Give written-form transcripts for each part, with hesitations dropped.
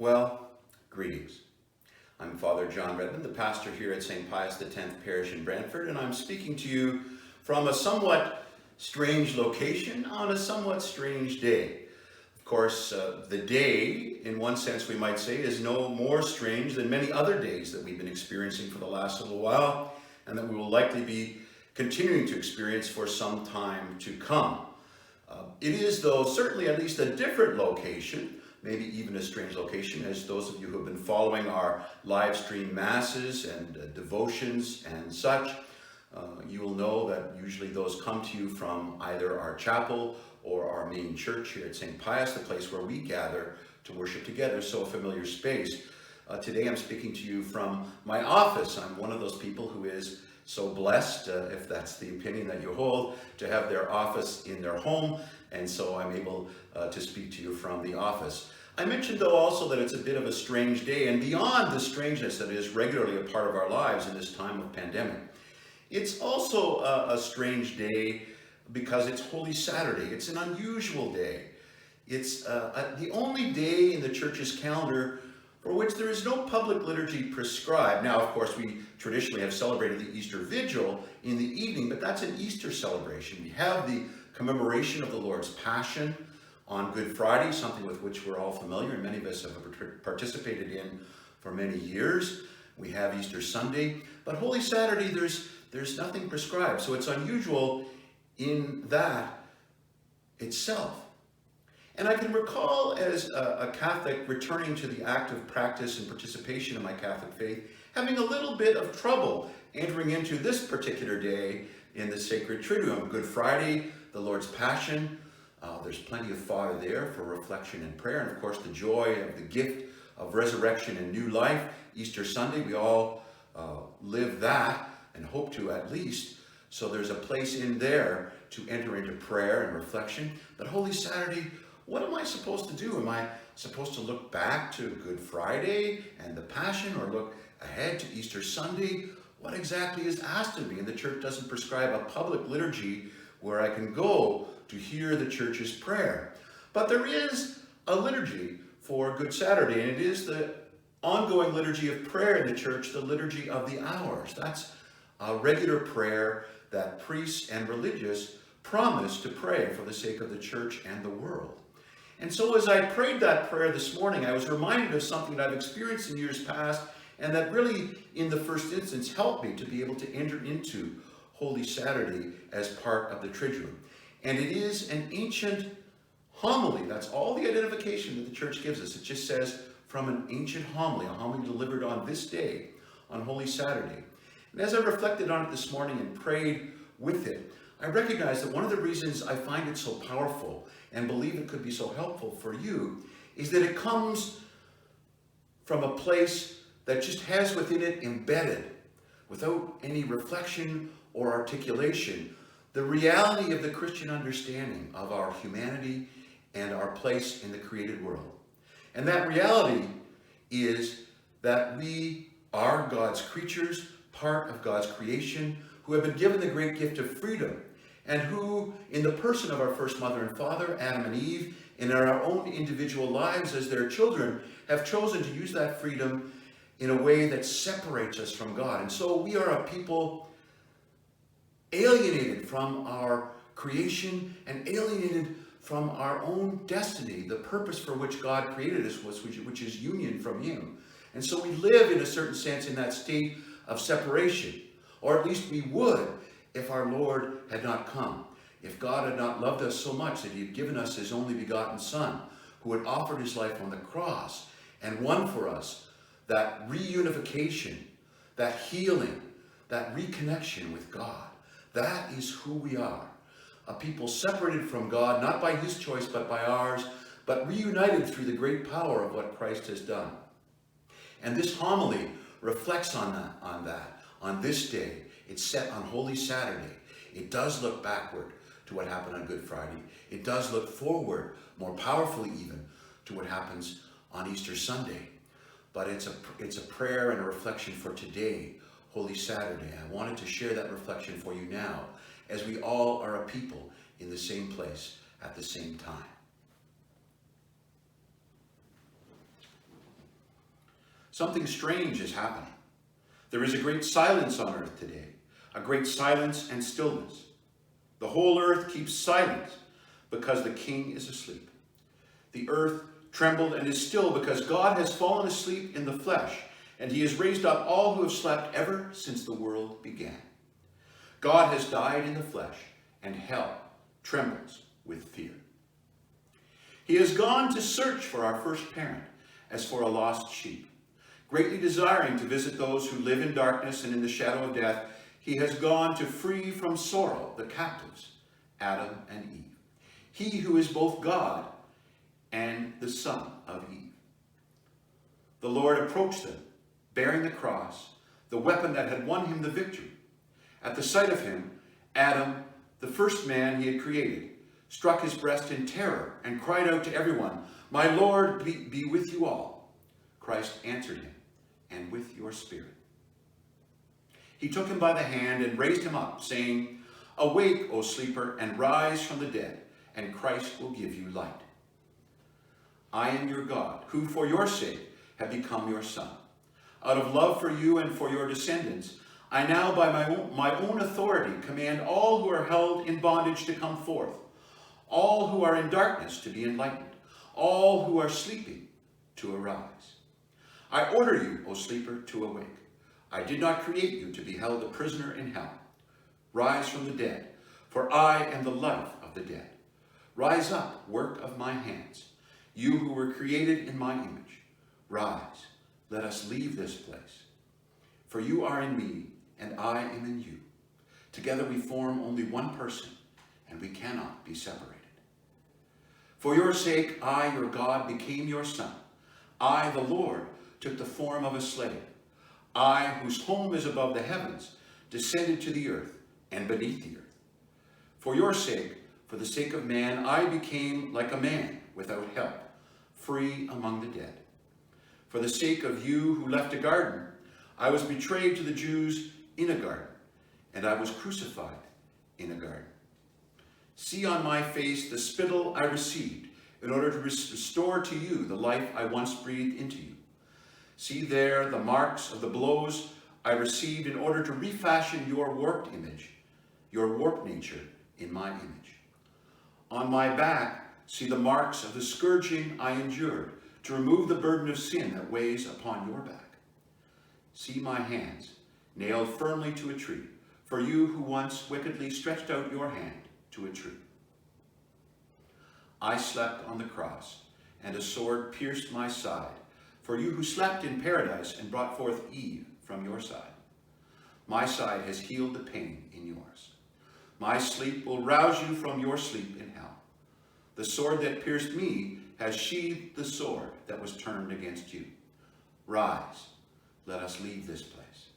Well, greetings. I'm Father John Redmond, the pastor here at St. Pius X Parish in Brantford, and I'm speaking to you from a somewhat strange location on a somewhat strange day. Of course, the day, in one sense we might say, is no more strange than many other days that we've been experiencing for the last little while, and that we will likely be continuing to experience for some time to come. It is, though, certainly at least a different location, maybe even a strange location, as those of you who have been following our live stream masses and devotions and such, you will know that usually those come to you from either our chapel or our main church here at St. Pius, the place where we gather to worship together, so a familiar space. Today I'm speaking to you from my office. I'm one of those people who is so blessed, if that's the opinion that you hold, to have their office in their home, and so I'm able to speak to you from the office. I mentioned, though, also that it's a bit of a strange day, and beyond the strangeness that is regularly a part of our lives in this time of pandemic, it's also a strange day because it's Holy Saturday. It's an unusual day. It's the only day in the Church's calendar for which there is no public liturgy prescribed. Now, of course, we traditionally have celebrated the Easter Vigil in the evening, but that's an Easter celebration. We have the commemoration of the Lord's Passion on Good Friday, something with which we're all familiar, and many of us have participated in for many years. We have Easter Sunday, but Holy Saturday, there's nothing prescribed, so it's unusual in that itself. And I can recall as a Catholic returning to the active practice and participation in my Catholic faith, having a little bit of trouble entering into this particular day in the Sacred Triduum. Good Friday, the Lord's Passion, there's plenty of fodder there for reflection and prayer, and of course the joy of the gift of resurrection and new life. Easter Sunday, we all live that and hope to at least, so there's a place in there to enter into prayer and reflection. But Holy Saturday, what am I supposed to do? Am I supposed to look back to Good Friday and the Passion, or look ahead to Easter Sunday? What exactly is asked of me? And the Church doesn't prescribe a public liturgy where I can go to hear the Church's prayer. But there is a liturgy for Good Saturday, and it is the ongoing liturgy of prayer in the Church, the Liturgy of the Hours. That's a regular prayer that priests and religious promise to pray for the sake of the Church and the world. And so as I prayed that prayer this morning, I was reminded of something that I've experienced in years past, and that really, in the first instance, helped me to be able to enter into Holy Saturday as part of the Triduum. And it is an ancient homily. That's all the identification that the Church gives us. It just says, from an ancient homily, a homily delivered on this day, on Holy Saturday. And as I reflected on it this morning and prayed with it, I recognize that one of the reasons I find it so powerful and believe it could be so helpful for you is that it comes from a place that just has within it embedded, without any reflection or articulation, the reality of the Christian understanding of our humanity and our place in the created world. And that reality is that we are God's creatures, part of God's creation, who have been given the great gift of freedom, and who, in the person of our first mother and father, Adam and Eve, and in our own individual lives as their children, have chosen to use that freedom in a way that separates us from God. And so we are a people alienated from our creation and alienated from our own destiny, the purpose for which God created us, which is union from Him. And so we live, in a certain sense, in that state of separation, or at least we would if our Lord had not come, if God had not loved us so much that He had given us His only begotten Son, who had offered His life on the cross and won for us that reunification, that healing, that reconnection with God. That is who we are, a people separated from God, not by His choice, but by ours, but reunited through the great power of what Christ has done. And this homily reflects on that, on this day. It's set on Holy Saturday. It does look backward to what happened on Good Friday. It does look forward, more powerfully even, to what happens on Easter Sunday. But it's a prayer and a reflection for today, Holy Saturday. I wanted to share that reflection for you now, as we all are a people in the same place at the same time. Something strange is happening. There is a great silence on earth today, a great silence and stillness. The whole earth keeps silent because the King is asleep. The earth trembled and is still because God has fallen asleep in the flesh, and he has raised up all who have slept ever since the world began. God has died in the flesh, and hell trembles with fear. He has gone to search for our first parent as for a lost sheep. Greatly desiring to visit those who live in darkness and in the shadow of death, he has gone to free from sorrow the captives, Adam and Eve. He who is both God and the Son of Eve. The Lord approached them, bearing the cross, the weapon that had won him the victory. At the sight of him, Adam, the first man he had created, struck his breast in terror and cried out to everyone, "My Lord, be with you all." Christ answered him, "And with your spirit." He took him by the hand and raised him up, saying, "Awake, O sleeper, and rise from the dead, and Christ will give you light. I am your God, who for your sake have become your son. Out of love for you and for your descendants, I now by my own authority command all who are held in bondage to come forth, all who are in darkness to be enlightened, all who are sleeping to arise. I order you, O sleeper, to awake. I did not create you to be held a prisoner in hell. Rise from the dead, for I am the life of the dead. Rise up, work of my hands, you who were created in my image. Rise, let us leave this place. For you are in me, and I am in you. Together we form only one person, and we cannot be separated. For your sake, I, your God, became your son. I, the Lord, took the form of a slave. I, whose home is above the heavens, descended to the earth and beneath the earth. For your sake, for the sake of man, I became like a man without help, free among the dead. For the sake of you who left a garden, I was betrayed to the Jews in a garden, and I was crucified in a garden. See on my face the spittle I received in order to restore to you the life I once breathed into you. See there the marks of the blows I received in order to refashion your warped image, your warped nature in my image. On my back, see the marks of the scourging I endured to remove the burden of sin that weighs upon your back. See my hands, nailed firmly to a tree, for you who once wickedly stretched out your hand to a tree. I slept on the cross, and a sword pierced my side, for you who slept in paradise and brought forth Eve from your side. My side has healed the pain in yours. My sleep will rouse you from your sleep in hell. The sword that pierced me has sheathed the sword that was turned against you. Rise, let us leave this place.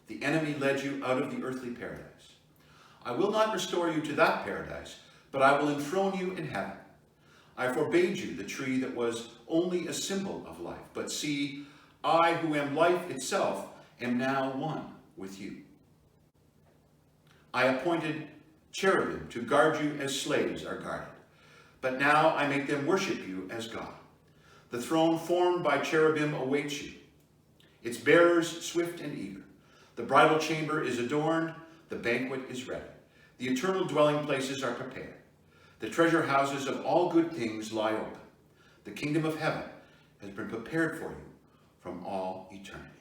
The enemy led you out of the earthly paradise. I will not restore you to that paradise, but I will enthrone you in heaven. I forbade you the tree that was only a symbol of life, but see, I who am life itself am now one with you. I appointed cherubim to guard you as slaves are guarded, but now I make them worship you as God. The throne formed by cherubim awaits you, its bearers swift and eager. The bridal chamber is adorned, the banquet is ready. The eternal dwelling places are prepared. The treasure houses of all good things lie open. The kingdom of heaven has been prepared for you from all eternity.